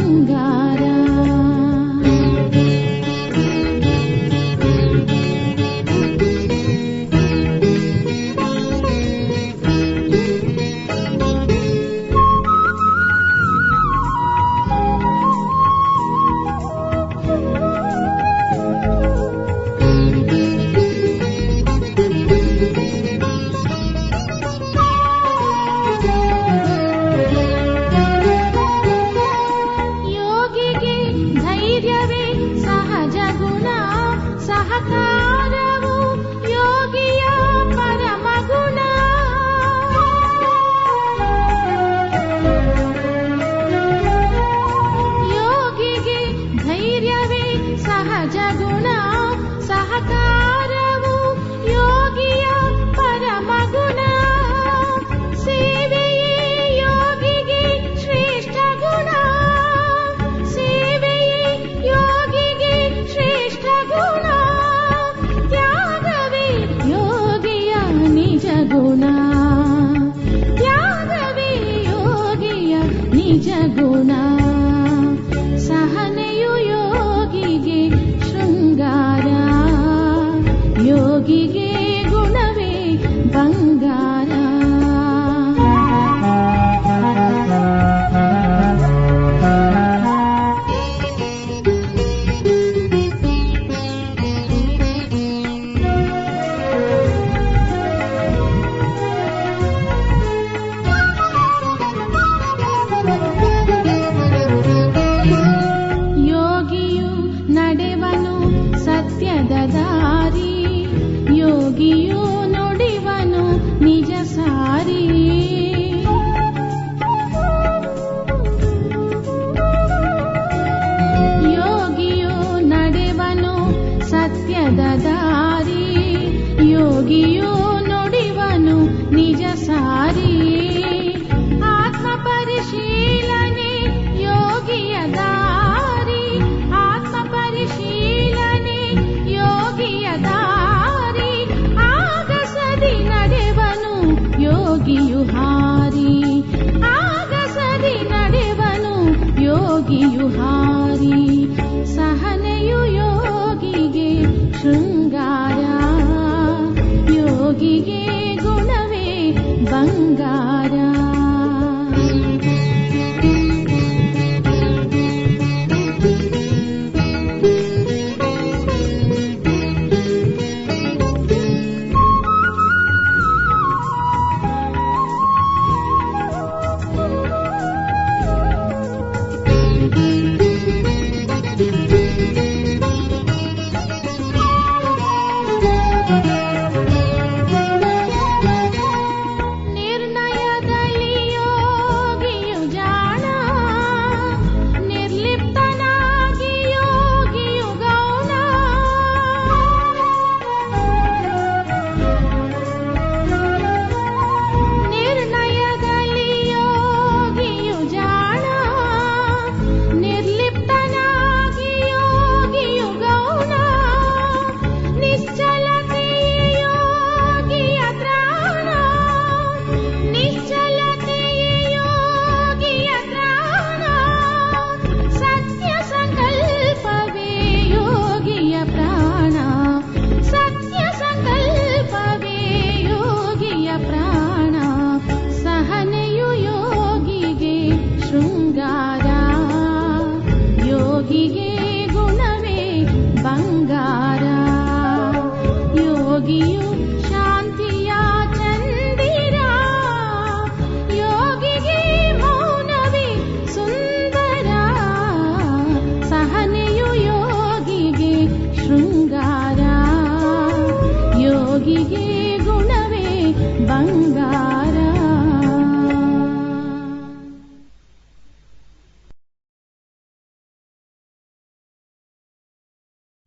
ಬಂಗಾರ.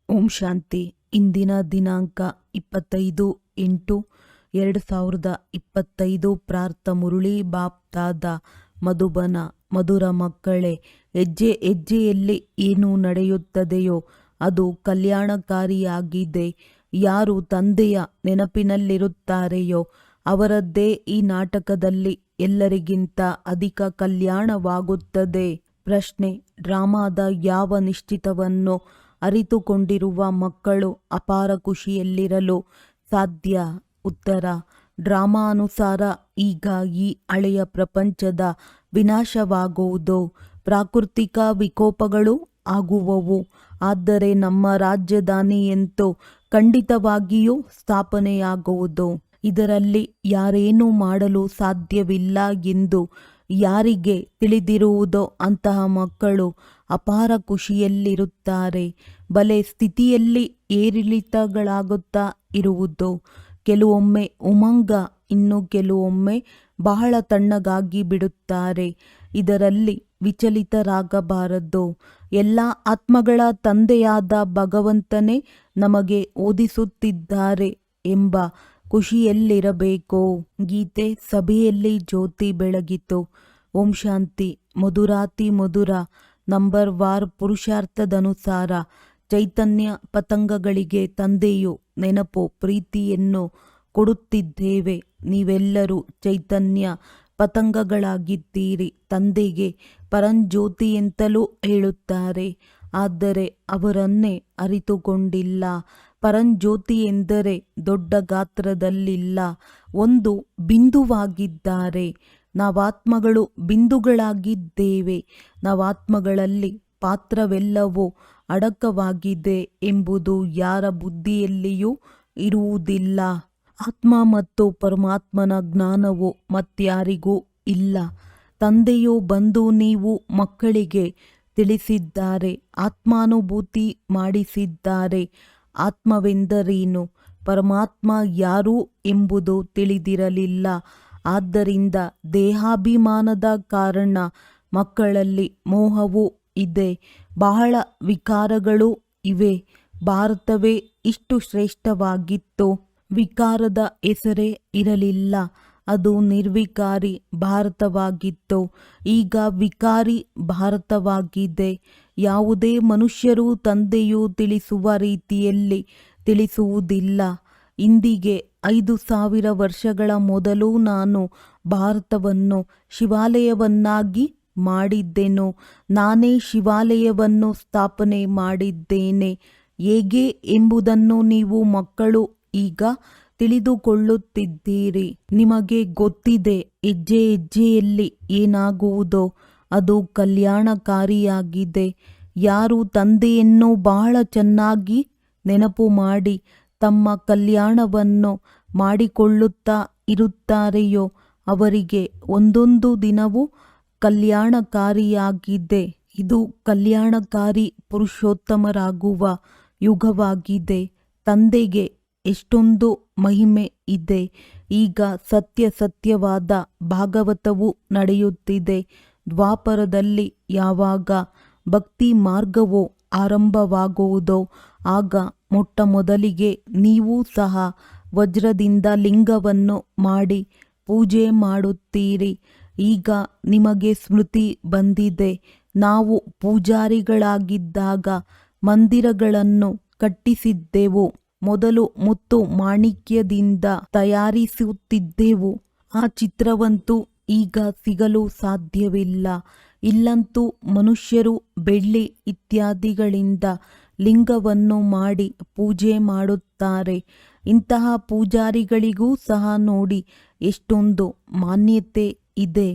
ಓಂ ಶಾಂತಿ. ಇಂದಿನ ದಿನಾಂಕ 25/8/2025. ಪ್ರಾರ್ಥ ಮುರಳಿ ಬಾಪ್ ದಾದ ಮಧುಬನ. ಮಧುರ ಮಕ್ಕಳೇ, ಹೆಜ್ಜೆ ಹೆಜ್ಜೆಯಲ್ಲಿ ಏನು ನಡೆಯುತ್ತದೆಯೋ ಅದು ಕಲ್ಯಾಣಕಾರಿಯಾಗಿದೆ. ಯಾರು ತಂದೆಯ ನೆನಪಿನಲ್ಲಿರುತ್ತಾರೆಯೋ ಅವರದ್ದೇ ಈ ನಾಟಕದಲ್ಲಿ ಎಲ್ಲರಿಗಿಂತ ಅಧಿಕ ಕಲ್ಯಾಣವಾಗುತ್ತದೆ. ಪ್ರಶ್ನೆ: ಡ್ರಾಮಾದ ಯಾವ ನಿಶ್ಚಿತವನ್ನು ಅರಿತುಕೊಂಡಿರುವ ಮಕ್ಕಳು ಅಪಾರ ಖುಷಿಯಲ್ಲಿರಲು ಸಾಧ್ಯ? ಉತ್ತರ: ಡ್ರಾಮಾನುಸಾರ ಈಗ ಈ ಹಳೆಯ ಪ್ರಪಂಚದ ವಿನಾಶವಾಗುವುದು, ಪ್ರಾಕೃತಿಕ ವಿಕೋಪಗಳು ಆಗುವವು. ಆದರೆ ನಮ್ಮ ರಾಜಧಾನಿಯಂತೂ ಖಂಡಿತವಾಗಿಯೂ ಸ್ಥಾಪನೆಯಾಗುವುದು. ಇದರಲ್ಲಿ ಯಾರೇನೂ ಮಾಡಲು ಸಾಧ್ಯವಿಲ್ಲ ಎಂದು ಯಾರಿಗೆ ತಿಳಿದಿರುವುದೋ ಅಂತಹ ಮಕ್ಕಳು ಅಪಾರ ಖುಷಿಯಲ್ಲಿರುತ್ತಾರೆ. ಬಲೆ ಸ್ಥಿತಿಯಲ್ಲಿ ಏರಿಳಿತಗಳಾಗುತ್ತಾ ಇರುವುದು. ಕೆಲವೊಮ್ಮೆ ಉಮಂಗ, ಇನ್ನು ಕೆಲವೊಮ್ಮೆ ಬಹಳ ತಣ್ಣಗಾಗಿ ಬಿಡುತ್ತಾರೆ. ಇದರಲ್ಲಿ ವಿಚಲಿತರಾಗಬಾರದು. ಎಲ್ಲ ಆತ್ಮಗಳ ತಂದೆಯಾದ ಭಗವಂತನೇ ನಮಗೆ ಓದಿಸುತ್ತಿದ್ದಾರೆ ಎಂಬ ಖುಷಿಯಲ್ಲಿರಬೇಕು. ಗೀತೆ. ಸಭೆಯಲ್ಲಿ ಜ್ಯೋತಿ ಬೆಳಗಿತು. ಓಂ ಶಾಂತಿ. ಮಧುರಾತಿ ಮಧುರ ನಂಬರ್ ವಾರ್ ಪುರುಷಾರ್ಥದನುಸಾರ ಚೈತನ್ಯ ಪತಂಗಗಳಿಗೆ ತಂದೆಯು ನೆನಪು ಪ್ರೀತಿಯನ್ನು ಕೊಡುತ್ತಿದ್ದೇವೆ. ನೀವೆಲ್ಲರೂ ಚೈತನ್ಯ ಪತಂಗಗಳಾಗಿದ್ದೀರಿ. ತಂದೆಗೆ ಪರಂಜ್ಯೋತಿ ಎಂತಲೂ ಹೇಳುತ್ತಾರೆ. ಆದರೆ ಅವರನ್ನೇ ಅರಿತುಕೊಂಡಿಲ್ಲ. ಪರಂಜ್ಯೋತಿ ಎಂದರೆ ದೊಡ್ಡ ಗಾತ್ರದಲ್ಲಿಲ್ಲ, ಒಂದು ಬಿಂದುವಾಗಿದ್ದಾರೆ. ನಾವಾತ್ಮಗಳು ಬಿಂದುಗಳಾಗಿದ್ದೇವೆ. ನಾವಾತ್ಮಗಳಲ್ಲಿ ಪಾತ್ರವೆಲ್ಲವೂ ಅಡಕವಾಗಿದೆ ಎಂಬುದು ಯಾರ ಬುದ್ಧಿಯಲ್ಲಿಯೂ ಇರುವುದಿಲ್ಲ. ಆತ್ಮ ಮತ್ತು ಪರಮಾತ್ಮನ ಜ್ಞಾನವು ಮತ್ಯಾರಿಗೂ ಇಲ್ಲ. ತಂದೆಯು ಬಂದು ನೀವು ಮಕ್ಕಳಿಗೆ ತಿಳಿಸಿದ್ದಾರೆ, ಆತ್ಮಾನುಭೂತಿ ಮಾಡಿಸಿದ್ದಾರೆ. ಆತ್ಮವೆಂದರೇನು, ಪರಮಾತ್ಮ ಯಾರು ಎಂಬುದು ತಿಳಿದಿರಲಿಲ್ಲ. ಆದ್ದರಿಂದ ದೇಹಾಭಿಮಾನದ ಕಾರಣ ಮಕ್ಕಳಲ್ಲಿ ಮೋಹವೂ ಇದೆ, ಬಹಳ ವಿಕಾರಗಳೂ ಇವೆ. ಭಾರತವೇ ಇಷ್ಟು ಶ್ರೇಷ್ಠವಾಗಿತ್ತು, ವಿಕಾರದ ಹೆಸರೇ ಇರಲಿಲ್ಲ. ಅದು ನಿರ್ವಿಕಾರಿ ಭಾರತವಾಗಿತ್ತು. ಈಗ ವಿಕಾರಿ ಭಾರತವಾಗಿದೆ. ಯಾವುದೇ ಮನುಷ್ಯರು ತಂದೆಯು ತಿಳಿಸುವ ರೀತಿಯಲ್ಲಿ ತಿಳಿಸುವುದಿಲ್ಲ. ಇಂದಿಗೆ 5000 ವರ್ಷಗಳ ಮೊದಲು ನಾನು ಭಾರತವನ್ನು ಶಿವಾಲಯವನ್ನಾಗಿ ಮಾಡಿದ್ದೆನು. ನಾನೇ ಶಿವಾಲಯವನ್ನು ಸ್ಥಾಪನೆ ಮಾಡಿದ್ದೇನೆ. ಹೇಗೆ ಎಂಬುದನ್ನು ನೀವು ಮಕ್ಕಳು ಈಗ ತಿಳಿದುಕೊಳ್ಳುತ್ತಿದ್ದೀರಿ. ನಿಮಗೆ ಗೊತ್ತಿದೆ ಹೆಜ್ಜೆ ಹೆಜ್ಜೆಯಲ್ಲಿ ಏನಾಗುವುದೋ ಅದು ಕಲ್ಯಾಣಕಾರಿಯಾಗಿದೆ. ಯಾರು ತಂದೆಯನ್ನು ಬಹಳ ಚೆನ್ನಾಗಿ ನೆನಪು ಮಾಡಿ ತಮ್ಮ ಕಲ್ಯಾಣವನ್ನು ಮಾಡಿಕೊಳ್ಳುತ್ತಾ ಇರುತ್ತಾರೆಯೋ ಅವರಿಗೆ ಒಂದೊಂದು ದಿನವೂ ಕಲ್ಯಾಣಕಾರಿಯಾಗಿದೆ. ಇದು ಕಲ್ಯಾಣಕಾರಿ ಪುರುಷೋತ್ತಮರಾಗುವ ಯುಗವಾಗಿದೆ. ತಂದೆಗೆ ಎಷ್ಟೊಂದು ಮಹಿಮೆ ಇದೆ. ಈಗ ಸತ್ಯವಾದ ಭಾಗವತವು ನಡೆಯುತ್ತಿದೆ. ದ್ವಾಪರದಲ್ಲಿ ಯಾವಾಗ ಭಕ್ತಿ ಮಾರ್ಗವು ಆರಂಭವಾಗುವುದೋ ಆಗ ಮೊಟ್ಟ ಮೊದಲಿಗೆ ನೀವು ಸಹ ವಜ್ರದಿಂದ ಲಿಂಗವನ್ನು ಮಾಡಿ ಪೂಜೆ ಮಾಡುತ್ತೀರಿ. ಈಗ ನಿಮಗೆ ಸ್ಮೃತಿ ಬಂದಿದೆ. ನಾವು ಪೂಜಾರಿಗಳಾಗಿದ್ದಾಗ ಮಂದಿರಗಳನ್ನು ಕಟ್ಟಿಸಿದ್ದೆವು. ಮೊದಲು ಮುತ್ತು ಮಾಣಿಕ್ಯದಿಂದ ತಯಾರಿಸುತ್ತಿದ್ದೆವು. ಆ ಚಿತ್ರವಂತೂ ಈಗ ಸಿಗಲು ಸಾಧ್ಯವಿಲ್ಲ. ಇಲ್ಲಂತೂ ಮನುಷ್ಯರು ಬೆಳ್ಳಿ ಇತ್ಯಾದಿಗಳಿಂದ ಲಿಂಗವನ್ನು ಮಾಡಿ ಪೂಜೆ ಮಾಡುತ್ತಾರೆ. ಇಂತಹ ಪೂಜಾರಿಗಳಿಗೂ ಸಹ ನೋಡಿ ಎಷ್ಟೊಂದು ಮಾನ್ಯತೆ ಇದೆ.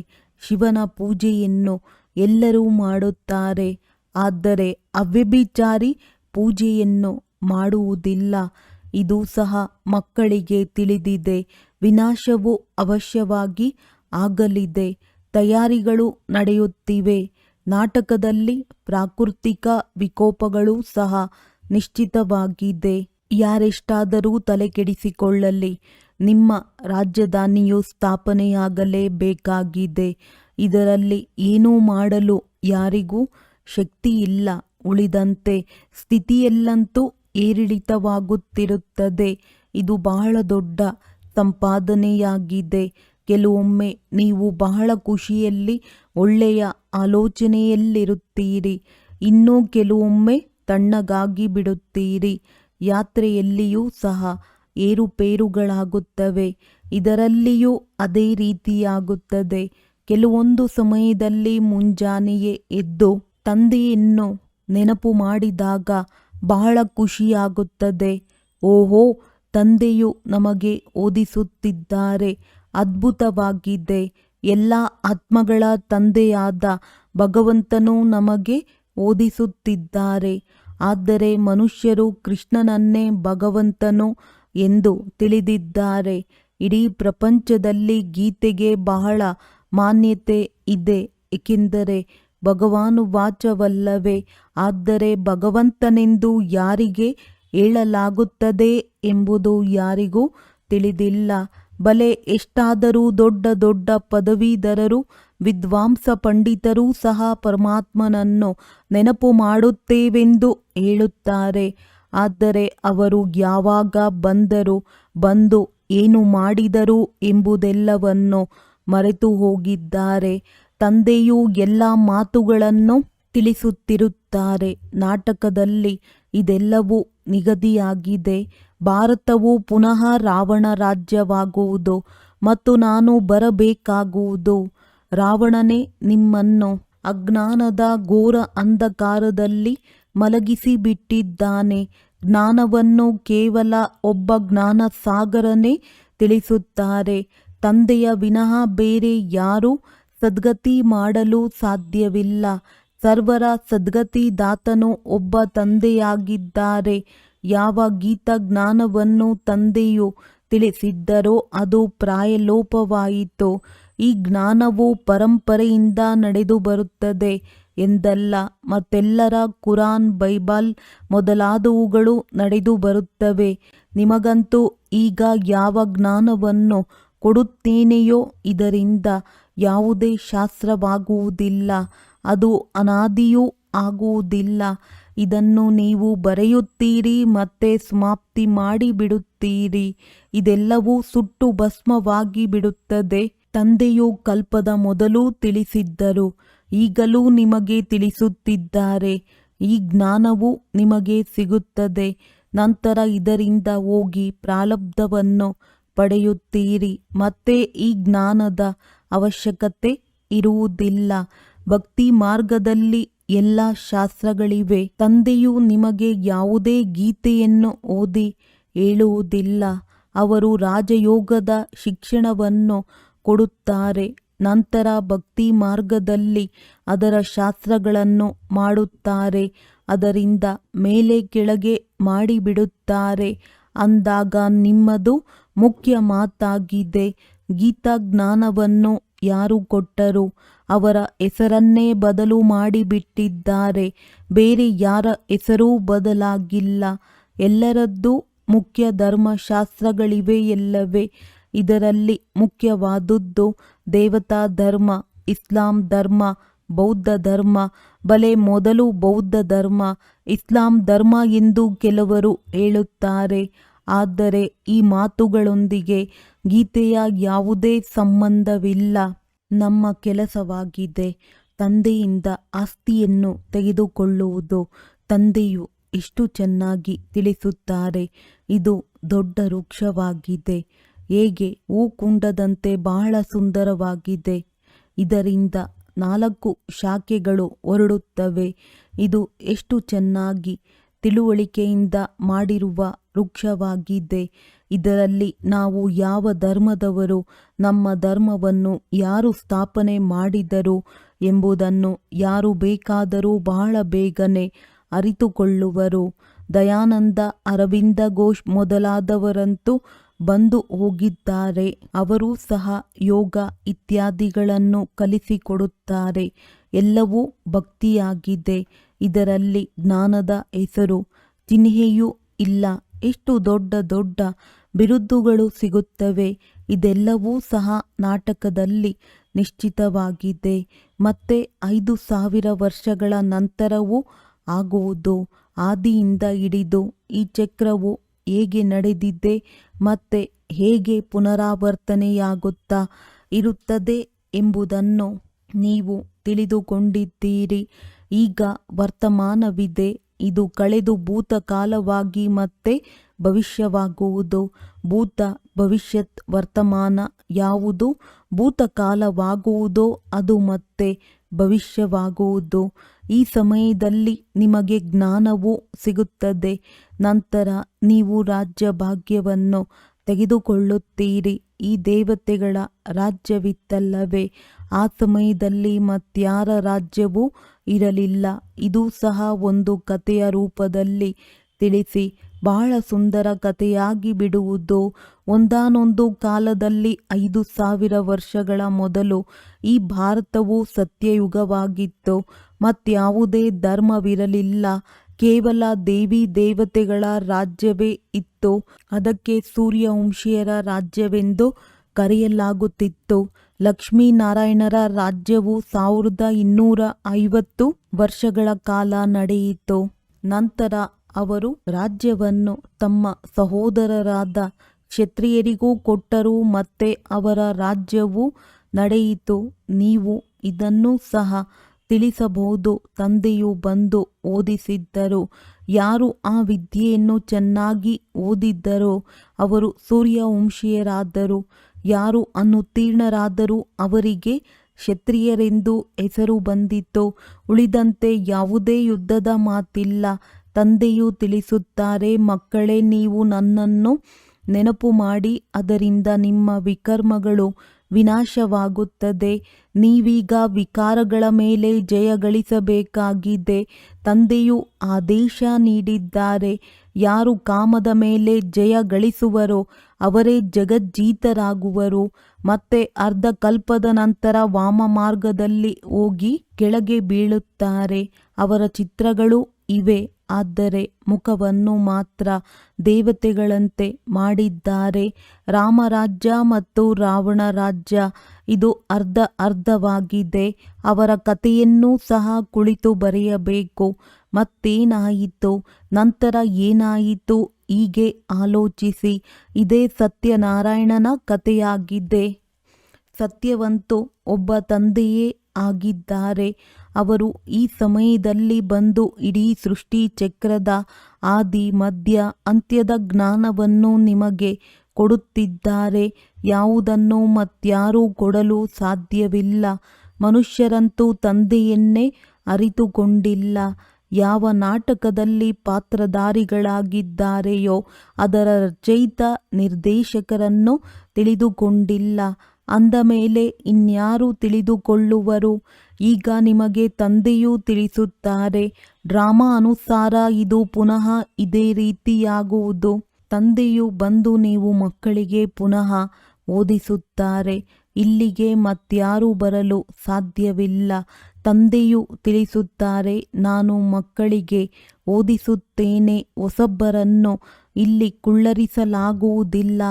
ಶಿವನ ಪೂಜೆಯನ್ನು ಎಲ್ಲರೂ ಮಾಡುತ್ತಾರೆ, ಆದರೆ ಅವ್ಯಭಿಚಾರಿ ಪೂಜೆಯನ್ನು ಮಾಡುವುದಿಲ್ಲ. ಇದು ಸಹ ಮಕ್ಕಳಿಗೆ ತಿಳಿದಿದೆ. ವಿನಾಶವು ಅವಶ್ಯವಾಗಿ ಆಗಲಿದೆ. ತಯಾರಿಗಳು ನಡೆಯುತ್ತಿವೆ. ನಾಟಕದಲ್ಲಿ ಪ್ರಾಕೃತಿಕ ವಿಕೋಪಗಳು ಸಹ ನಿಶ್ಚಿತವಾಗಿದೆ. ಯಾರೆಷ್ಟಾದರೂ ತಲೆಕೆಡಿಸಿಕೊಳ್ಳಲಿ, ನಿಮ್ಮ ರಾಜಧಾನಿಯು ಸ್ಥಾಪನೆಯಾಗಲೇಬೇಕಾಗಿದೆ. ಇದರಲ್ಲಿ ಏನೂ ಮಾಡಲು ಯಾರಿಗೂ ಶಕ್ತಿಯಿಲ್ಲ. ಉಳಿದಂತೆ ಸ್ಥಿತಿಯಲ್ಲಂತೂ ಏರಿಳಿತವಾಗುತ್ತಿರುತ್ತದೆ. ಇದು ಬಹಳ ದೊಡ್ಡ ಸಂಪಾದನೆಯಾಗಿದೆ. ಕೆಲವೊಮ್ಮೆ ನೀವು ಬಹಳ ಖುಷಿಯಲ್ಲಿ ಒಳ್ಳೆಯ ಆಲೋಚನೆಯಲ್ಲಿರುತ್ತೀರಿ, ಇನ್ನೂ ಕೆಲವೊಮ್ಮೆ ತಣ್ಣಗಾಗಿ ಬಿಡುತ್ತೀರಿ. ಯಾತ್ರೆಯಲ್ಲಿಯೂ ಸಹ ಏರುಪೇರುಗಳಾಗುತ್ತವೆ. ಇದರಲ್ಲಿಯೂ ಅದೇ ರೀತಿಯಾಗುತ್ತದೆ. ಕೆಲವೊಂದು ಸಮಯದಲ್ಲಿ ಮುಂಜಾನೆಯೇ ಎದ್ದು ತಂದೆಯನ್ನು ನೆನಪು ಮಾಡಿದಾಗ ಬಹಳ ಖುಷಿಯಾಗುತ್ತದೆ. ಓಹೋ, ತಂದೆಯು ನಮಗೆ ಓದಿಸುತ್ತಿದ್ದಾರೆ, ಅದ್ಭುತವಾಗಿದೆ. ಎಲ್ಲ ಆತ್ಮಗಳ ತಂದೆಯಾದ ಭಗವಂತನು ನಮಗೆ ಓದಿಸುತ್ತಿದ್ದಾರೆ. ಆದರೆ ಮನುಷ್ಯರು ಕೃಷ್ಣನನ್ನೇ ಭಗವಂತನು ಎಂದು ತಿಳಿದಿದ್ದಾರೆ. ಇಡೀ ಪ್ರಪಂಚದಲ್ಲಿ ಗೀತೆಗೆ ಬಹಳ ಮಾನ್ಯತೆ ಇದೆ, ಏಕೆಂದರೆ ಭಗವಾನುವಾಚವಲ್ಲವೇ. ಆದರೆ ಭಗವಂತನೆಂದು ಯಾರಿಗೆ ಹೇಳಲಾಗುತ್ತದೆ ಎಂಬುದು ಯಾರಿಗೂ ತಿಳಿದಿಲ್ಲ. ಬಲೆ ಎಷ್ಟಾದರೂ ದೊಡ್ಡ ದೊಡ್ಡ ಪದವೀಧರರು, ವಿದ್ವಾಂಸ ಪಂಡಿತರೂ ಸಹ ಪರಮಾತ್ಮನನ್ನು ನೆನಪು ಮಾಡುತ್ತೇವೆಂದು ಹೇಳುತ್ತಾರೆ. ಆದರೆ ಅವರು ಯಾವಾಗ ಬಂದರು, ಬಂದು ಏನು ಮಾಡಿದರು ಎಂಬುದೆಲ್ಲವನ್ನು ಮರೆತು ಹೋಗಿದ್ದಾರೆ. ತಂದೆಯು ಎಲ್ಲ ಮಾತುಗಳನ್ನು ತಿಳಿಸುತ್ತಿರುತ್ತಾರೆ. ನಾಟಕದಲ್ಲಿ ಇದೆಲ್ಲವೂ ನಿಗದಿಯಾಗಿದೆ. ಭಾರತವು ಪುನಃ ರಾವಣ ರಾಜ್ಯವಾಗುವುದು ಮತ್ತು ನಾನು ಬರಬೇಕಾಗುವುದು. ರಾವಣನೇ ನಿಮ್ಮನ್ನು ಅಜ್ಞಾನದ ಘೋರ ಅಂಧಕಾರದಲ್ಲಿ ಮಲಗಿಸಿಬಿಟ್ಟಿದ್ದಾನೆ. ಜ್ಞಾನವನ್ನು ಕೇವಲ ಒಬ್ಬ ಜ್ಞಾನಸಾಗರನೇ ತಿಳಿಸುತ್ತಾರೆ. ತಂದೆಯ ವಿನಃ ಬೇರೆ ಯಾರೂ ಸದ್ಗತಿ ಮಾಡಲು ಸಾಧ್ಯವಿಲ್ಲ. ಸರ್ವರ ಸದ್ಗತಿದಾತನು ಒಬ್ಬ ತಂದೆಯಾಗಿದ್ದಾರೆ. ಯಾವ ಗೀತಾ ಜ್ಞಾನವನ್ನು ತಂದೆಯು ತಿಳಿಸಿದ್ದರೋ ಅದು ಪ್ರಾಯಲೋಪವಾಯಿತು. ಈ ಜ್ಞಾನವು ಪರಂಪರೆಯಿಂದ ನಡೆದು ಬರುತ್ತದೆ ಎಂದಲ್ಲ, ಮತ್ತೆಲ್ಲರ ಕುರಾನ್, ಬೈಬಲ್ ಮೊದಲಾದವುಗಳು ನಡೆದು ಬರುತ್ತವೆ. ನಿಮಗಂತೂ ಈಗ ಯಾವ ಜ್ಞಾನವನ್ನು ಕೊಡುತ್ತೇನೆಯೋ ಇದರಿಂದ ಯಾವುದೇ ಶಾಸ್ತ್ರವಾಗುವುದಿಲ್ಲ, ಅದು ಅನಾದಿಯೂ ಆಗುವುದಿಲ್ಲ. ಇದನ್ನು ನೀವು ಬರೆಯುತ್ತೀರಿ ಮತ್ತೆ ಸಮಾಪ್ತಿ ಮಾಡಿಬಿಡುತ್ತೀರಿ. ಇದೆಲ್ಲವೂ ಸುಟ್ಟು ಭಸ್ಮವಾಗಿ ಬಿಡುತ್ತದೆ. ತಂದೆಯು ಕಲ್ಪದ ಮೊದಲು ತಿಳಿಸಿದ್ದರು, ಈಗಲೂ ನಿಮಗೆ ತಿಳಿಸುತ್ತಿದ್ದಾರೆ. ಈ ಜ್ಞಾನವು ನಿಮಗೆ ಸಿಗುತ್ತದೆ. ನಂತರ ಇದರಿಂದ ಹೋಗಿ ಪ್ರಾರಬ್ಧವನ್ನು ಪಡೆಯುತ್ತೀರಿ. ಮತ್ತೆ ಈ ಜ್ಞಾನದ ಅವಶ್ಯಕತೆ ಇರುವುದಿಲ್ಲ. ಭಕ್ತಿ ಮಾರ್ಗದಲ್ಲಿ ಎಲ್ಲ ಶಾಸ್ತ್ರಗಳಿವೆ. ತಂದೆಯು ನಿಮಗೆ ಯಾವುದೇ ಗೀತೆಯನ್ನು ಓದಿ ಹೇಳುವುದಿಲ್ಲ. ಅವರು ರಾಜಯೋಗದ ಶಿಕ್ಷಣವನ್ನು ಕೊಡುತ್ತಾರೆ. ನಂತರ ಭಕ್ತಿ ಮಾರ್ಗದಲ್ಲಿ ಅದರ ಶಾಸ್ತ್ರಗಳನ್ನು ಮಾಡುತ್ತಾರೆ. ಅದರಿಂದ ಮೇಲೆ ಕೆಳಗೆ ಮಾಡಿಬಿಡುತ್ತಾರೆ. ಅಂದಾಗ ನಿಮ್ಮದು ಮುಖ್ಯ ಮಾತಾಗಿದೆ. ಗೀತಾ ಜ್ಞಾನವನ್ನು ಯಾರು ಕೊಟ್ಟರು? ಅವರ ಹೆಸರನ್ನೇ ಬದಲು ಮಾಡಿಬಿಟ್ಟಿದ್ದಾರೆ. ಬೇರೆ ಯಾರ ಹೆಸರೂ ಬದಲಾಗಿಲ್ಲ. ಎಲ್ಲರದ್ದೂ ಮುಖ್ಯ ಧರ್ಮಶಾಸ್ತ್ರಗಳಿವೆಯಲ್ಲವೇ? ಇದರಲ್ಲಿ ಮುಖ್ಯವಾದುದು ದೇವತಾ ಧರ್ಮ, ಇಸ್ಲಾಂ ಧರ್ಮ, ಬೌದ್ಧ ಧರ್ಮ. ಬಲೆ ಮೊದಲು ಬೌದ್ಧ ಧರ್ಮ, ಇಸ್ಲಾಂ ಧರ್ಮ ಎಂದು ಕೆಲವರು ಹೇಳುತ್ತಾರೆ. ಆದರೆ ಈ ಮಾತುಗಳೊಂದಿಗೆ ಗೀತೆಯ ಯಾವುದೇ ಸಂಬಂಧವಿಲ್ಲ. ನಮ್ಮ ಕೆಲಸವಾಗಿದೆ ತಂದೆಯಿಂದ ಆಸ್ತಿಯನ್ನು ತೆಗೆದುಕೊಳ್ಳುವುದು. ತಂದೆಯು ಎಷ್ಟು ಚೆನ್ನಾಗಿ ತಿಳಿಸುತ್ತಾರೆ. ಇದು ದೊಡ್ಡ ವೃಕ್ಷವಾಗಿದೆ, ಹೇಗೆ ಹೂಕುಂಡದಂತೆ ಬಹಳ ಸುಂದರವಾಗಿದೆ. ಇದರಿಂದ 4 ಶಾಖೆಗಳು ಹೊರಡುತ್ತವೆ. ಇದು ಎಷ್ಟು ಚೆನ್ನಾಗಿ ತಿಳುವಳಿಕೆಯಿಂದ ಮಾಡಿರುವ ವೃಕ್ಷವಾಗಿದೆ. ಇದರಲ್ಲಿ ನಾವು ಯಾವ ಧರ್ಮದವರು, ನಮ್ಮ ಧರ್ಮವನ್ನು ಯಾರು ಸ್ಥಾಪನೆ ಮಾಡಿದರು ಎಂಬುದನ್ನು ಯಾರು ಬೇಕಾದರೂ ಬಹಳ ಬೇಗನೆ ಅರಿತುಕೊಳ್ಳುವರು. ದಯಾನಂದ, ಅರವಿಂದ ಘೋಷ್ ಮೊದಲಾದವರಂತೂ ಬಂದು ಹೋಗಿದ್ದಾರೆ. ಅವರೂ ಸಹ ಯೋಗ ಇತ್ಯಾದಿಗಳನ್ನು ಕಲಿಸಿಕೊಡುತ್ತಾರೆ. ಎಲ್ಲವೂ ಭಕ್ತಿಯಾಗಿದೆ. ಇದರಲ್ಲಿ ಜ್ಞಾನದ ಹೆಸರು ಚಿಹ್ನೆಯೂ ಇಲ್ಲ. ಎಷ್ಟು ದೊಡ್ಡ ದೊಡ್ಡ ಬಿರುದುಗಳು ಸಿಗುತ್ತವೆ. ಇದೆಲ್ಲವೂ ಸಹ ನಾಟಕದಲ್ಲಿ ನಿಶ್ಚಿತವಾಗಿದೆ. ಮತ್ತೆ 5000 ವರ್ಷಗಳ ನಂತರವೂ ಆಗುವುದು. ಆದಿಯಿಂದ ಹಿಡಿದು ಈ ಚಕ್ರವು ಹೇಗೆ ನಡೆದಿದೆ ಮತ್ತೆ ಹೇಗೆ ಪುನರಾವರ್ತನೆಯಾಗುತ್ತಾ ಇರುತ್ತದೆ ಎಂಬುದನ್ನು ನೀವು ತಿಳಿದುಕೊಂಡಿದ್ದೀರಿ. ಈಗ ವರ್ತಮಾನವಿದೆ. ಇದು ಕಳೆದು ಭೂತಕಾಲವಾಗಿ ಮತ್ತೆ ಭವಿಷ್ಯವಾಗುವುದು. ಭೂತ, ಭವಿಷ್ಯತ್, ವರ್ತಮಾನ ಯಾವುದು ಭೂತಕಾಲವಾಗುವುದೋ ಅದು ಮತ್ತೆ ಭವಿಷ್ಯವಾಗುವುದು. ಈ ಸಮಯದಲ್ಲಿ ನಿಮಗೆ ಜ್ಞಾನವೂ ಸಿಗುತ್ತದೆ. ನಂತರ ನೀವು ರಾಜ್ಯ ಭಾಗ್ಯವನ್ನು ತೆಗೆದುಕೊಳ್ಳುತ್ತೀರಿ. ಈ ದೇವತೆಗಳ ರಾಜ್ಯವಿತ್ತಲ್ಲವೇ? ಆ ಸಮಯದಲ್ಲಿ ಮತ್ಯಾರ ರಾಜ್ಯವೂ ಇರಲಿಲ್ಲ. ಇದು ಸಹ ಒಂದು ಕಥೆಯ ರೂಪದಲ್ಲಿ ತಿಳಿಸಿ. ಬಹಳ ಸುಂದರ ಕಥೆಯಾಗಿ ಬಿಡುವುದು. ಒಂದಾನೊಂದು ಕಾಲದಲ್ಲಿ 5000 ವರ್ಷಗಳ ಮೊದಲು ಈ ಭಾರತವು ಸತ್ಯಯುಗವಾಗಿತ್ತು. ಮತ್ಯಾವುದೇ ಧರ್ಮವಿರಲಿಲ್ಲ. ಕೇವಲ ದೇವಿ ದೇವತೆಗಳ ರಾಜ್ಯವೇ ಇತ್ತು. ಅದಕ್ಕೆ ಸೂರ್ಯವಂಶೀಯರ ರಾಜ್ಯವೆಂದು ಕರೆಯಲಾಗುತ್ತಿತ್ತು. ಲಕ್ಷ್ಮೀನಾರಾಯಣರ ರಾಜ್ಯವು 1250 ವರ್ಷಗಳ ಕಾಲ ನಡೆಯಿತು. ನಂತರ ಅವರು ರಾಜ್ಯವನ್ನು ತಮ್ಮ ಸಹೋದರರಾದ ಕ್ಷತ್ರಿಯರಿಗೂ ಕೊಟ್ಟರು. ಮತ್ತೆ ಅವರ ರಾಜ್ಯವು ನಡೆಯಿತು. ನೀವು ಇದನ್ನು ಸಹ ತಿಳಿಸಬಹುದು. ತಂದೆಯು ಬಂದು ಓದಿಸಿದ್ದರು. ಯಾರು ಆ ವಿದ್ಯೆಯನ್ನು ಚೆನ್ನಾಗಿ ಓದಿದ್ದರೋ ಅವರು ಸೂರ್ಯವಂಶೀಯರಾದರು. ಯಾರು ಅನುತ್ತೀರ್ಣರಾದರೂ ಅವರಿಗೆ ಕ್ಷತ್ರಿಯರೆಂದು ಹೆಸರು ಬಂದಿತು. ಉಳಿದಂತೆ ಯಾವುದೇ ಯುದ್ಧದ ಮಾತಿಲ್ಲ. ತಂದೆಯು ತಿಳಿಸುತ್ತಾರೆ, ಮಕ್ಕಳೇ, ನೀವು ನನ್ನನ್ನು ನೆನಪು ಮಾಡಿ, ಅದರಿಂದ ನಿಮ್ಮ ವಿಕರ್ಮಗಳು ವಿನಾಶವಾಗುತ್ತದೆ. ನೀವೀಗ ವಿಕಾರಗಳ ಮೇಲೆ ಜಯ ಗಳಿಸಬೇಕಾಗಿದೆ. ತಂದೆಯು ಆದೇಶ ನೀಡಿದ್ದಾರೆ. ಯಾರು ಕಾಮದ ಮೇಲೆ ಜಯ ಗಳಿಸುವರೋ ಅವರೇ ಜಗಜ್ಜೀತರಾಗುವರು. ಮತ್ತೆ ಅರ್ಧ ಕಲ್ಪದ ನಂತರ ವಾಮ ಮಾರ್ಗದಲ್ಲಿ ಹೋಗಿ ಕೆಳಗೆ ಬೀಳುತ್ತಾರೆ. ಅವರ ಚಿತ್ರಗಳು ಇವೆ, ಆದರೆ ಮುಖವನ್ನು ಮಾತ್ರ ದೇವತೆಗಳಂತೆ ಮಾಡಿದ್ದಾರೆ. ರಾಮರಾಜ್ಯ ಮತ್ತು ರಾವಣ ರಾಜ್ಯ ಇದು ಅರ್ಧವಾಗಿದೆ. ಅವರ ಕಥೆಯನ್ನೂ ಸಹ ಕುಳಿತು ಬರೆಯಬೇಕು. ಮತ್ತೇನಾಯಿತು, ನಂತರ ಏನಾಯಿತು, ಹೀಗೆ ಆಲೋಚಿಸಿ. ಇದೇ ಸತ್ಯನಾರಾಯಣನ ಕಥೆಯಾಗಿದೆ. ಸತ್ಯವಂತೂ ಒಬ್ಬ ತಂದೆಯೇ ಆಗಿದ್ದಾರೆ. ಅವರು ಈ ಸಮಯದಲ್ಲಿ ಬಂದು ಇಡೀ ಸೃಷ್ಟಿ ಚಕ್ರದ ಆದಿ ಮಧ್ಯ ಅಂತ್ಯದ ಜ್ಞಾನವನ್ನು ನಿಮಗೆ ಕೊಡುತ್ತಿದ್ದಾರೆ. ಯಾವುದನ್ನು ಮತ್ಯಾರೂ ಕೊಡಲು ಸಾಧ್ಯವಿಲ್ಲ. ಮನುಷ್ಯರಂತೂ ತಂದೆಯನ್ನೇ ಅರಿತುಕೊಂಡಿಲ್ಲ. ಯಾವ ನಾಟಕದಲ್ಲಿ ಪಾತ್ರಧಾರಿಗಳಾಗಿದ್ದಾರೆಯೋ ಅದರ ರಚಯಿತ ನಿರ್ದೇಶಕರನ್ನು ತಿಳಿದುಕೊಂಡಿಲ್ಲ. ಅಂದ ಮೇಲೆ ಇನ್ಯಾರು ತಿಳಿದುಕೊಳ್ಳುವರು? ಈಗ ನಿಮಗೆ ತಂದೆಯೂ ತಿಳಿಸುತ್ತಾರೆ. ಡ್ರಾಮಾ ಅನುಸಾರ ಇದು ಪುನಃ ಇದೇ ರೀತಿಯಾಗುವುದು. ತಂದೆಯು ಬಂದು ನೀವು ಮಕ್ಕಳಿಗೆ ಪುನಃ ಓದಿಸುತ್ತಾರೆ. ಇಲ್ಲಿಗೆ ಮತ್ಯಾರೂ ಬರಲು ಸಾಧ್ಯವಿಲ್ಲ. ತಂದೆಯು ತಿಳಿಸುತ್ತಾರೆ, ನಾನು ಮಕ್ಕಳಿಗೆ ಓದಿಸುತ್ತೇನೆ. ಹೊಸಬ್ಬರನ್ನು ಇಲ್ಲಿ ಕುಳ್ಳರಿಸಲಾಗುವುದಿಲ್ಲ.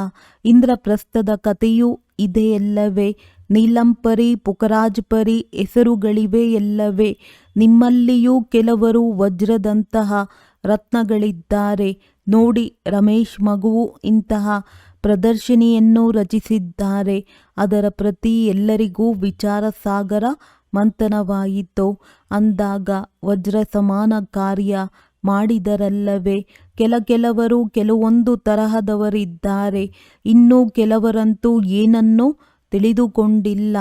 ಇಂದ್ರಪ್ರಸ್ಥದ ಕಥೆಯೂ ಇದೆಯಲ್ಲವೇ? ನೀಲಂಪರಿ, ಪುಕರಾಜ್ಪರಿ ಹೆಸರುಗಳಿವೆಯಲ್ಲವೇ? ನಿಮ್ಮಲ್ಲಿಯೂ ಕೆಲವರು ವಜ್ರದಂತಹ ರತ್ನಗಳಿದ್ದಾರೆ. ನೋಡಿ, ರಮೇಶ್ ಮಗುವು ಇಂತಹ ಪ್ರದರ್ಶನಿಯನ್ನು ರಚಿಸಿದ್ದಾರೆ. ಅದರ ಪ್ರತಿ ಎಲ್ಲರಿಗೂ ವಿಚಾರ ಸಾಗರ ಮಂಥನವಾಯಿತು. ಅಂದಾಗ ವಜ್ರ ಸಮಾನ ಕಾರ್ಯ ಮಾಡಿದರಲ್ಲವೇ? ಕೆಲವರು ಕೆಲವೊಂದು ತರಹದವರಿದ್ದಾರೆ. ಇನ್ನೂ ಕೆಲವರಂತೂ ಏನನ್ನೂ ತಿಳಿದುಕೊಂಡಿಲ್ಲ.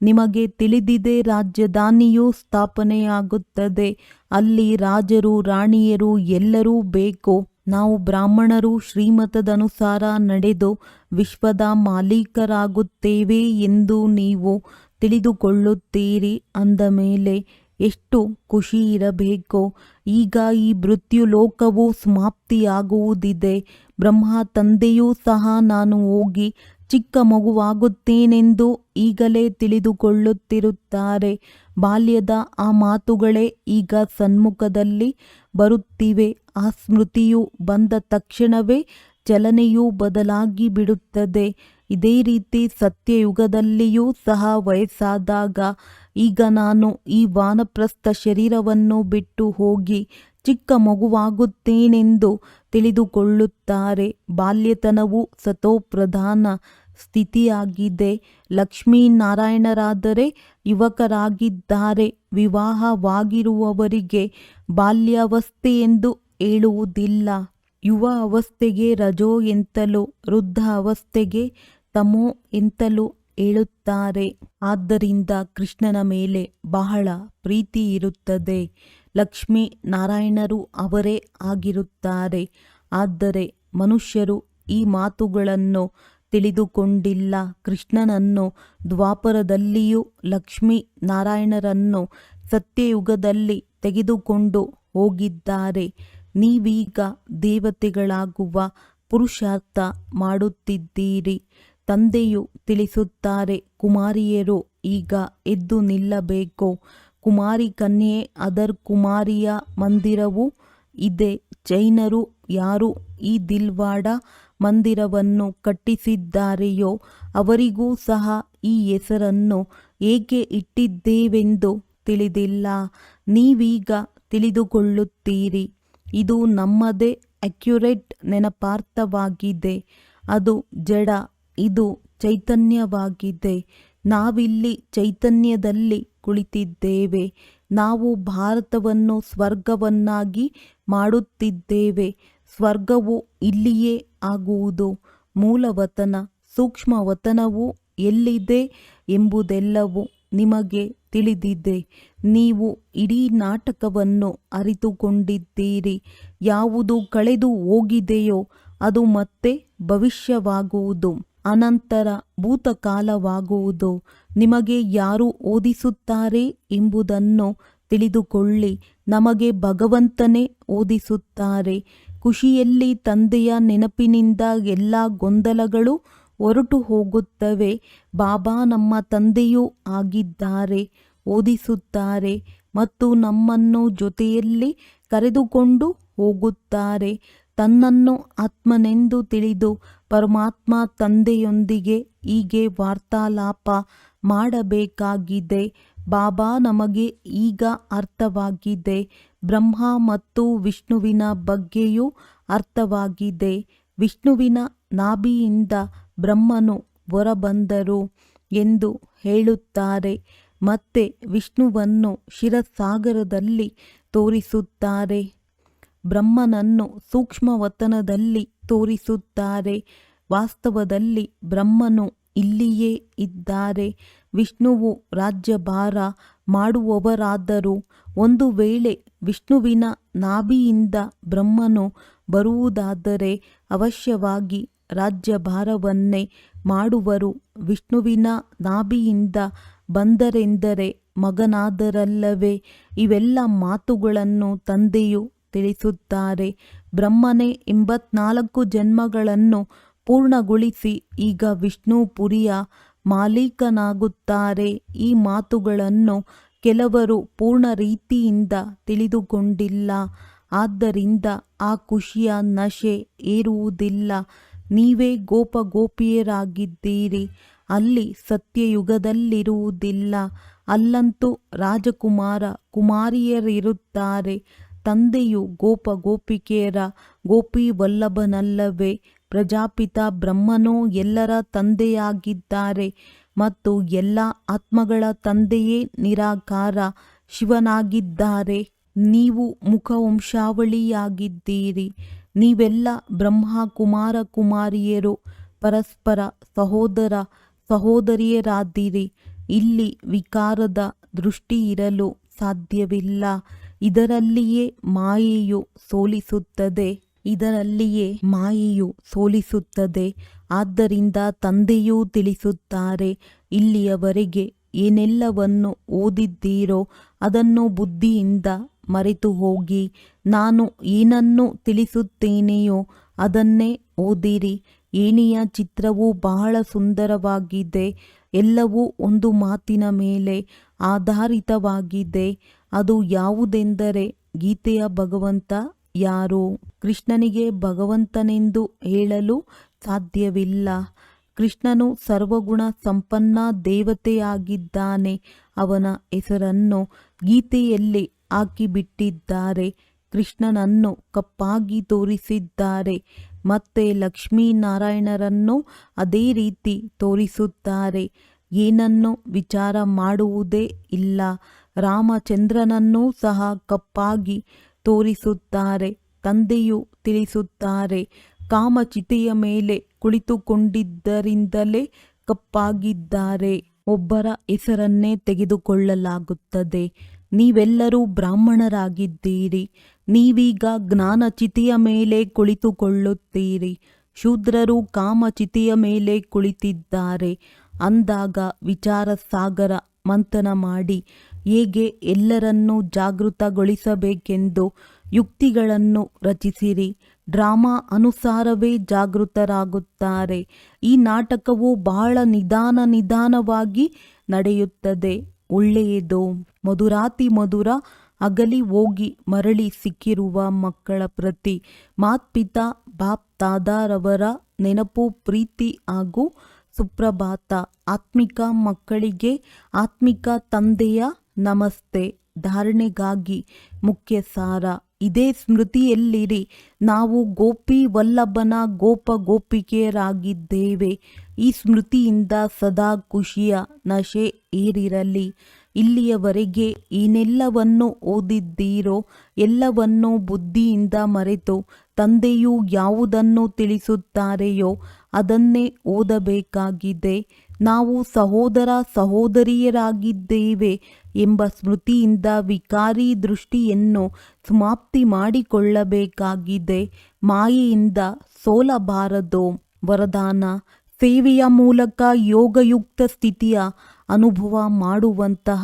ನಿಮಗೆ ತಿಳಿದಿದೆ, ರಾಜಧಾನಿಯು ಸ್ಥಾಪನೆಯಾಗುತ್ತದೆ. ಅಲ್ಲಿ ರಾಜರು ರಾಣಿಯರು ಎಲ್ಲರೂ ಬೇಕು. ನಾವು ಬ್ರಾಹ್ಮಣರು ಶ್ರೀಮತದನುಸಾರ ನಡೆದು ವಿಶ್ವದ ಮಾಲೀಕರಾಗುತ್ತೇವೆ ಎಂದು ನೀವು ತಿಳಿದುಕೊಳ್ಳುತ್ತೀರಿ. ಅಂದ ಮೇಲೆ ಎಷ್ಟು ಖುಷಿ ಇರಬೇಕು. ಈಗ ಈ ಮೃತ್ಯು ಲೋಕವು ಸಮಾಪ್ತಿಯಾಗುವುದಿದೆ. ಬ್ರಹ್ಮ ತಂದೆಯೂ ಸಹ ನಾನು ಹೋಗಿ ಚಿಕ್ಕ ಮಗುವಾಗುತ್ತೇನೆಂದು ಈಗಲೇ ತಿಳಿದುಕೊಳ್ಳುತ್ತಿರುತ್ತಾರೆ. ಬಾಲ್ಯದ ಆ ಮಾತುಗಳೇ ಈಗ ಸನ್ಮುಖದಲ್ಲಿ ಬರುತ್ತಿವೆ. ಆ ಸ್ಮೃತಿಯು ಬಂದ ತಕ್ಷಣವೇ ಚಲನೆಯೂ ಬದಲಾಗಿ ಬಿಡುತ್ತದೆ. ಇದೇ ರೀತಿ ಸತ್ಯಯುಗದಲ್ಲಿಯೂ ಸಹ ವಯಸ್ಸಾದಾಗ, ಈಗ ನಾನು ಈ ವಾನಪ್ರಸ್ಥ ಶರೀರವನ್ನು ಬಿಟ್ಟು ಹೋಗಿ ಚಿಕ್ಕ ಮಗುವಾಗುತ್ತೇನೆಂದು ತಿಳಿದುಕೊಳ್ಳುತ್ತಾರೆ. ಬಾಲ್ಯತನವು ಸತೋಪ್ರಧಾನ ಸ್ಥಿತಿಯಾಗಿದೆ. ಲಕ್ಷ್ಮೀನಾರಾಯಣರಾದರೆ ಯುವಕರಾಗಿದ್ದಾರೆ. ವಿವಾಹವಾಗಿರುವವರಿಗೆ ಬಾಲ್ಯಾವಸ್ಥೆ ಎಂದು ಹೇಳುವುದಿಲ್ಲ. ಯುವ ಅವಸ್ಥೆಗೆ ರಜೋ ಎಂತಲೂ, ವೃದ್ಧ ಅವಸ್ಥೆಗೆ ತಮೋ ಎಂತಲೂ ಹೇಳುತ್ತಾರೆ. ಆದ್ದರಿಂದ ಕೃಷ್ಣನ ಮೇಲೆ ಬಹಳ ಪ್ರೀತಿ ಇರುತ್ತದೆ. ಲಕ್ಷ್ಮೀ ನಾರಾಯಣರು ಅವರೇ ಆಗಿರುತ್ತಾರೆ. ಆದರೆ ಮನುಷ್ಯರು ಈ ಮಾತುಗಳನ್ನು ತಿಳಿದುಕೊಂಡಿಲ್ಲ. ಕೃಷ್ಣನನ್ನು ದ್ವಾಪರದಲ್ಲಿಯೂ ಲಕ್ಷ್ಮೀ ನಾರಾಯಣರನ್ನು ಸತ್ಯಯುಗದಲ್ಲಿ ತೆಗೆದುಕೊಂಡು ಹೋಗಿದ್ದಾರೆ. ನೀವೀಗ ದೇವತೆಗಳಾಗುವ ಪುರುಷಾರ್ಥ ಮಾಡುತ್ತಿದ್ದೀರಿ. ತಂದೆಯು ತಿಳಿಸುತ್ತಾರೆ, ಕುಮಾರಿಯರು ಈಗ ಎದ್ದು ನಿಲ್ಲಬೇಕು. ಕುಮಾರಿ ಕನ್ಯೆ ಅದರ್ ಕುಮಾರಿಯ ಮಂದಿರವೂ ಇದೆ. ಜೈನರು ಯಾರು ಈ ದಿಲ್ವಾಡ ಮಂದಿರವನ್ನು ಕಟ್ಟಿಸಿದ್ದಾರೆಯೋ ಅವರಿಗೂ ಸಹ ಈ ಹೆಸರನ್ನು ಏಕೆ ಇಟ್ಟಿದ್ದೇವೆಂದು ತಿಳಿದಿಲ್ಲ. ನೀವೀಗ ತಿಳಿದುಕೊಳ್ಳುತ್ತೀರಿ. ಇದು ನಮ್ಮದೇ ಅಕ್ಯುರೇಟ್ ನೆನಪಾರ್ಥವಾಗಿದೆ. ಅದು ಜಡ, ಇದು ಚೈತನ್ಯವಾಗಿದೆ. ನಾವಿಲ್ಲಿ ಚೈತನ್ಯದಲ್ಲಿ ಕುಳಿತಿದ್ದೇವೆ. ನಾವು ಭಾರತವನ್ನು ಸ್ವರ್ಗವನ್ನಾಗಿ ಮಾಡುತ್ತಿದ್ದೇವೆ. ಸ್ವರ್ಗವು ಇಲ್ಲಿಯೇ ಆಗುವುದು. ಮೂಲವತನ, ಸೂಕ್ಷ್ಮವತನವು ಎಲ್ಲಿದೆ ಎಂಬುದೆಲ್ಲವೂ ನಿಮಗೆ ತಿಳಿದಿದೆ. ನೀವು ಇಡೀ ನಾಟಕವನ್ನು ಅರಿತುಕೊಂಡಿದ್ದೀರಿ. ಯಾವುದು ಕಳೆದು ಹೋಗಿದೆಯೋ ಅದು ಮತ್ತೆ ಭವಿಷ್ಯವಾಗುವುದು, ಅನಂತರ ಭೂತಕಾಲವಾಗುವುದು. ನಿಮಗೆ ಯಾರು ಓದಿಸುತ್ತಾರೆ ಎಂಬುದನ್ನು ತಿಳಿದುಕೊಳ್ಳಿ. ನಮಗೆ ಭಗವಂತನೇ ಓದಿಸುತ್ತಾರೆ. ಖುಷಿಯಲ್ಲಿ ತಂದೆಯ ನೆನಪಿನಿಂದ ಎಲ್ಲ ಗೊಂದಲಗಳು ಹೊರಟು ಹೋಗುತ್ತವೆ. ಬಾಬಾ ನಮ್ಮ ತಂದೆಯೂ ಆಗಿದ್ದಾರೆ, ಓದಿಸುತ್ತಾರೆ ಮತ್ತು ನಮ್ಮನ್ನು ಜೊತೆಯಲ್ಲಿ ಕರೆದುಕೊಂಡು ಹೋಗುತ್ತಾರೆ. ತನ್ನನ್ನು ಆತ್ಮನೆಂದು ತಿಳಿದು ಪರಮಾತ್ಮ ತಂದೆಯೊಂದಿಗೆ ಹೀಗೆ ವಾರ್ತಾಲಾಪ ಮಾಡಬೇಕಾಗಿದೆ. ಬಾಬಾ ನಮಗೆ ಈಗ ಅರ್ಥವಾಗಿದೆ. ಬ್ರಹ್ಮ ಮತ್ತು ವಿಷ್ಣುವಿನ ಬಗ್ಗೆಯೂ ಅರ್ಥವಾಗಿದೆ. ವಿಷ್ಣುವಿನ ನಾಭಿಯಿಂದ ಬ್ರಹ್ಮನು ಹೊರಬಂದರು ಎಂದು ಹೇಳುತ್ತಾರೆ. ಮತ್ತೆ ವಿಷ್ಣುವನ್ನು ಶಿರಸಾಗರದಲ್ಲಿ ತೋರಿಸುತ್ತಾರೆ. ಬ್ರಹ್ಮನನ್ನು ಸೂಕ್ಷ್ಮವತನದಲ್ಲಿ ತೋರಿಸುತ್ತಾರೆ. ವಾಸ್ತವದಲ್ಲಿ ಬ್ರಹ್ಮನು ಇಲ್ಲಿಯೇ ಇದ್ದಾರೆ. ವಿಷ್ಣುವು ರಾಜ್ಯಭಾರ ಮಾಡುವವರಾದರೂ ಒಂದು ವೇಳೆ ವಿಷ್ಣುವಿನ ನಾಭಿಯಿಂದ ಬ್ರಹ್ಮನು ಬರುವುದಾದರೆ ಅವಶ್ಯವಾಗಿ ರಾಜ್ಯಭಾರವನ್ನೇ ಮಾಡುವರು. ವಿಷ್ಣುವಿನ ನಾಭಿಯಿಂದ ಬಂದರೆಂದರೆ ಮಗನಾದರಲ್ಲವೇ? ಇವೆಲ್ಲ ಮಾತುಗಳನ್ನು ತಂದೆಯು ತಿಳಿಸುತ್ತಾರೆ. ಬ್ರಹ್ಮನೇ 84 ಜನ್ಮಗಳನ್ನು ಪೂರ್ಣಗೊಳಿಸಿ ಈಗ ವಿಷ್ಣುಪುರಿಯ ಮಾಲೀಕನಾಗುತ್ತಾರೆ. ಈ ಮಾತುಗಳನ್ನು ಕೆಲವರು ಪೂರ್ಣ ರೀತಿಯಿಂದ ತಿಳಿದುಕೊಂಡಿಲ್ಲ. ಆದ್ದರಿಂದ ಆ ಖುಷಿಯ ನಶೆ ಏರುವುದಿಲ್ಲ. ನೀವೇ ಗೋಪಿಯರಾಗಿದ್ದೀರಿ. ಅಲ್ಲಿ ಸತ್ಯಯುಗದಲ್ಲಿರುವುದಿಲ್ಲ. ಅಲ್ಲಂತೂ ರಾಜಕುಮಾರ ಕುಮಾರಿಯರಿರುತ್ತಾರೆ. ತಂದೆಯು ಗೋಪಿಕೆಯರ ಗೋಪಿವಲ್ಲಭನಲ್ಲವೇ? ಪ್ರಜಾಪಿತ ಬ್ರಹ್ಮನೂ ಎಲ್ಲರ ತಂದೆಯಾಗಿದ್ದಾರೆ ಮತ್ತು ಎಲ್ಲ ಆತ್ಮಗಳ ತಂದೆಯೇ ನಿರಾಕಾರ ಶಿವನಾಗಿದ್ದಾರೆ. ನೀವು ಮುಖವಂಶಾವಳಿಯಾಗಿದ್ದೀರಿ. ನೀವೆಲ್ಲ ಬ್ರಹ್ಮ ಕುಮಾರ ಕುಮಾರಿಯರು, ಪರಸ್ಪರ ಸಹೋದರ ಸಹೋದರಿಯರಾದಿರಿ. ಇಲ್ಲಿ ವಿಕಾರದ ದೃಷ್ಟಿ ಇರಲು ಸಾಧ್ಯವಿಲ್ಲ. ಇದರಲ್ಲಿಯೇ ಮಾಯೆಯು ಸೋಲಿಸುತ್ತದೆ. ಆದ್ದರಿಂದ ತಂದೆಯೂ ತಿಳಿಸುತ್ತಾರೆ, ಇಲ್ಲಿಯವರೆಗೆ ಏನೆಲ್ಲವನ್ನು ಓದಿದ್ದೀರೋ ಅದನ್ನು ಬುದ್ಧಿಯಿಂದ ಮರೆತು ಹೋಗಿ ನಾನು ಏನನ್ನು ತಿಳಿಸುತ್ತೇನೆಯೋ ಅದನ್ನೇ ಓದಿರಿ. ಏಣಿಯ ಚಿತ್ರವು ಬಹಳ ಸುಂದರವಾಗಿದೆ. ಎಲ್ಲವೂ ಒಂದು ಮಾತಿನ ಮೇಲೆ ಆಧಾರಿತವಾಗಿದೆ. ಅದು ಯಾವುದೆಂದರೆ ಗೀತೆಯ ಭಗವಂತ ಯಾರು? ಕೃಷ್ಣನಿಗೆ ಭಗವಂತನೆಂದು ಹೇಳಲು ಸಾಧ್ಯವಿಲ್ಲ. ಕೃಷ್ಣನು ಸರ್ವಗುಣ ಸಂಪನ್ನ ದೇವತೆಯಾಗಿದ್ದಾನೆ. ಅವನ ಹೆಸರನ್ನು ಗೀತೆಯಲ್ಲಿ ಹಾಕಿಬಿಟ್ಟಿದ್ದಾರೆ. ಕೃಷ್ಣನನ್ನು ಕಪ್ಪಾಗಿ ತೋರಿಸಿದ್ದಾರೆ. ಮತ್ತೆ ಲಕ್ಷ್ಮೀನಾರಾಯಣರನ್ನು ಅದೇ ರೀತಿ ತೋರಿಸುತ್ತಾರೆ. ಏನನ್ನು ವಿಚಾರ ಮಾಡುವುದೇ ಇಲ್ಲ. ರಾಮಚಂದ್ರನನ್ನೂ ಸಹ ಕಪ್ಪಾಗಿ ತೋರಿಸುತ್ತಾರೆ. ತಂದೆಯು ತಿಳಿಸುತ್ತಾರೆ, ಕಾಮಚಿತೆಯ ಮೇಲೆ ಕುಳಿತುಕೊಂಡಿದ್ದರಿಂದಲೇ ಕಪ್ಪಾಗಿದ್ದಾರೆ. ಒಬ್ಬರ ಹೆಸರನ್ನೇ ತೆಗೆದುಕೊಳ್ಳಲಾಗುತ್ತದೆ. ನೀವೆಲ್ಲರೂ ಬ್ರಾಹ್ಮಣರಾಗಿದ್ದೀರಿ. ನೀವೀಗ ಜ್ಞಾನಚಿತೆಯ ಮೇಲೆ ಕುಳಿತುಕೊಳ್ಳುತ್ತೀರಿ. ಶೂದ್ರರು ಕಾಮಚಿತೆಯ ಮೇಲೆ ಕುಳಿತಿದ್ದಾರೆ. ಅಂದಾಗ ವಿಚಾರ ಸಾಗರ ಮಂಥನ ಮಾಡಿ ಹೇಗೆ ಎಲ್ಲರನ್ನೂ ಜಾಗೃತಗೊಳಿಸಬೇಕೆಂದು ಯುಕ್ತಿಗಳನ್ನು ರಚಿಸಿರಿ. ಡ್ರಾಮಾ ಅನುಸಾರವೇ ಜಾಗೃತರಾಗುತ್ತಾರೆ. ಈ ನಾಟಕವು ಬಹಳ ನಿಧಾನವಾಗಿ ನಡೆಯುತ್ತದೆ. ಒಳ್ಳೆಯದು. ಮಧುರಾತಿ ಮಧುರ ಅಗಲಿ ಹೋಗಿ ಮರಳಿ ಸಿಕ್ಕಿರುವ ಮಕ್ಕಳ ಪ್ರತಿ ಮಾತ್ಪಿತಾ ಬಾಪ್ ತಾದಾರವರ ನೆನಪು, ಪ್ರೀತಿ ಹಾಗೂ ಸುಪ್ರಭಾತ. ಆತ್ಮಿಕ ಮಕ್ಕಳಿಗೆ ಆತ್ಮಿಕ ತಂದೆಯ ನಮಸ್ತೆ. ಧಾರಣೆಗಾಗಿ ಮುಖ್ಯ ಸಾರ. ಇದೇ ಸ್ಮೃತಿಯಲ್ಲಿರಿ. ನಾವು ಗೋಪಿ ವಲ್ಲಭನ ಗೋಪಿಕೆಯರಾಗಿದ್ದೇವೆ. ಈ ಸ್ಮೃತಿಯಿಂದ ಸದಾ ಖುಷಿಯ ನಶೆ ಏರಿರಲಿ. ಇಲ್ಲಿಯವರೆಗೆ ಏನೆಲ್ಲವನ್ನು ಓದಿದ್ದೀರೋ ಎಲ್ಲವನ್ನೂ ಬುದ್ಧಿಯಿಂದ ಮರೆತು ತಂದೆಯು ಯಾವುದನ್ನು ತಿಳಿಸುತ್ತಾರೆಯೋ ಅದನ್ನೇ ಓದಬೇಕಾಗಿದೆ. ನಾವು ಸಹೋದರ ಸಹೋದರಿಯರಾಗಿದ್ದೇವೆ ಎಂಬ ಸ್ಮೃತಿಯಿಂದ ವಿಕಾರಿ ದೃಷ್ಟಿಯನ್ನು ಸಮಾಪ್ತಿ ಮಾಡಿಕೊಳ್ಳಬೇಕಾಗಿದೆ. ಮಾಯೆಯಿಂದ ಸೋಲಬಾರದು. ವರದಾನ: ಸೇವೆಯ ಮೂಲಕ ಯೋಗಯುಕ್ತ ಸ್ಥಿತಿಯ ಅನುಭವ ಮಾಡುವಂತಹ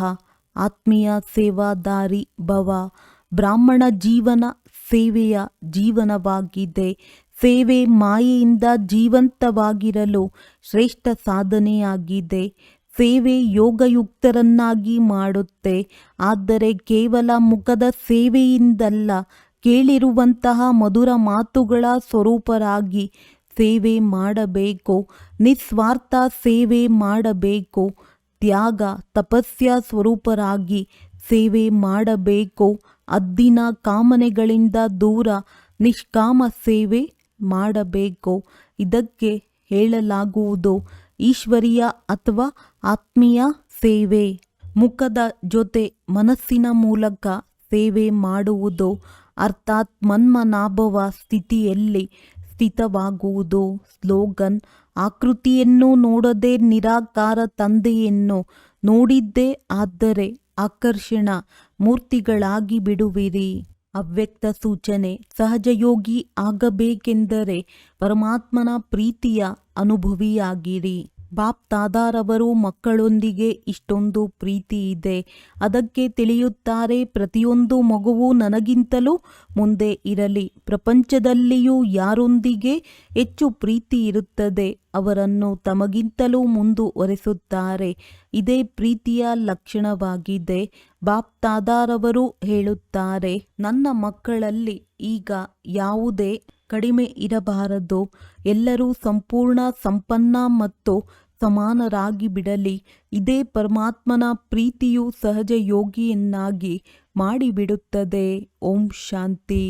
ಆತ್ಮೀಯ ಸೇವಾದಾರಿ ಭವ. ಬ್ರಾಹ್ಮಣ ಜೀವನ ಸೇವೆಯ ಜೀವನವಾಗಿದೆ. ಸೇವೆ ಮಾಯೆಯಿಂದ ಜೀವಂತವಾಗಿರಲು ಶ್ರೇಷ್ಠ ಸಾಧನೆಯಾಗಿದೆ. ಸೇವೆ ಯೋಗಯುಕ್ತರನ್ನಾಗಿ ಮಾಡುತ್ತೆ. ಆದರೆ ಕೇವಲ ಮುಖದ ಸೇವೆಯಿಂದಲ್ಲ, ಕೇಳಿರುವಂತಹ ಮಧುರ ಮಾತುಗಳ ಸ್ವರೂಪರಾಗಿ ಸೇವೆ ಮಾಡಬೇಕು. ನಿಸ್ವಾರ್ಥ ಸೇವೆ ಮಾಡಬೇಕು. ತ್ಯಾಗ ತಪಸ್ಯ ಸ್ವರೂಪರಾಗಿ ಸೇವೆ ಮಾಡಬೇಕು. ಹದ್ದಿನ ಕಾಮನೆಗಳಿಂದ ದೂರ ನಿಷ್ಕಾಮ ಸೇವೆ ಮಾಡಬೇಕು. ಇದಕ್ಕೆ ಹೇಳಲಾಗುವುದು ಈಶ್ವರೀಯ ಅಥವಾ ಆತ್ಮೀಯ ಸೇವೆ. ಮುಖದ ಜೊತೆ ಮನಸ್ಸಿನ ಮೂಲಕ ಸೇವೆ ಮಾಡುವುದು, ಅರ್ಥಾತ್ ಮನ್ಮನಾಭವ ಸ್ಥಿತಿಯಲ್ಲಿ ಸ್ಥಿತವಾಗುವುದು. ಸ್ಲೋಗನ್: ಆಕೃತಿಯನ್ನು ನೋಡದೆ ನಿರಾಕಾರ ತಂದೆಯನ್ನು ನೋಡಿದ್ದೇ ಆದರೆ ಆಕರ್ಷಣ ಮೂರ್ತಿಗಳಾಗಿ ಬಿಡುವಿರಿ. ಅವ್ಯಕ್ತ ಸೂಚನೆ: ಸಹಜಯೋಗಿ ಆಗಬೇಕೆಂದರೆ ಪರಮಾತ್ಮನ ಪ್ರೀತಿಯ ಅನುಭವಿಯಾಗಿರಿ. ಬಾಪ್ ತಾದಾರವರು ಮಕ್ಕಳೊಂದಿಗೆ ಇಷ್ಟೊಂದು ಪ್ರೀತಿ ಇದೆ. ಅದಕ್ಕೆ ತಿಳಿಯುತ್ತಾರೆ, ಪ್ರತಿಯೊಂದು ಮಗುವು ನನಗಿಂತಲೂ ಮುಂದೆ ಇರಲಿ. ಪ್ರಪಂಚದಲ್ಲಿಯೂ ಯಾರೊಂದಿಗೆ ಹೆಚ್ಚು ಪ್ರೀತಿ ಇರುತ್ತದೆ ಅವರನ್ನು ತಮಗಿಂತಲೂ ಮುಂದುವರೆಸುತ್ತಾರೆ. ಇದೇ ಪ್ರೀತಿಯ ಲಕ್ಷಣವಾಗಿದೆ. ಬಾಪ್ ತಾದಾರವರು ಹೇಳುತ್ತಾರೆ, ನನ್ನ ಮಕ್ಕಳಲ್ಲಿ ಈಗ ಯಾವುದೇ ಕಡಿಮೆ ಇರಬಾರದು. ಎಲ್ಲರೂ ಸಂಪೂರ್ಣ ಸಂಪನ್ನ ಮತ್ತು ಸಮಾನರಾಗಿ ಬಿಡಲಿ. ಇದೇ ಪರಮಾತ್ಮನ ಪ್ರೀತಿಯು ಸಹಜ ಯೋಗಿಯನ್ನಾಗಿ ಮಾಡಿಬಿಡುತ್ತದೆ. ಓಂ ಶಾಂತಿ.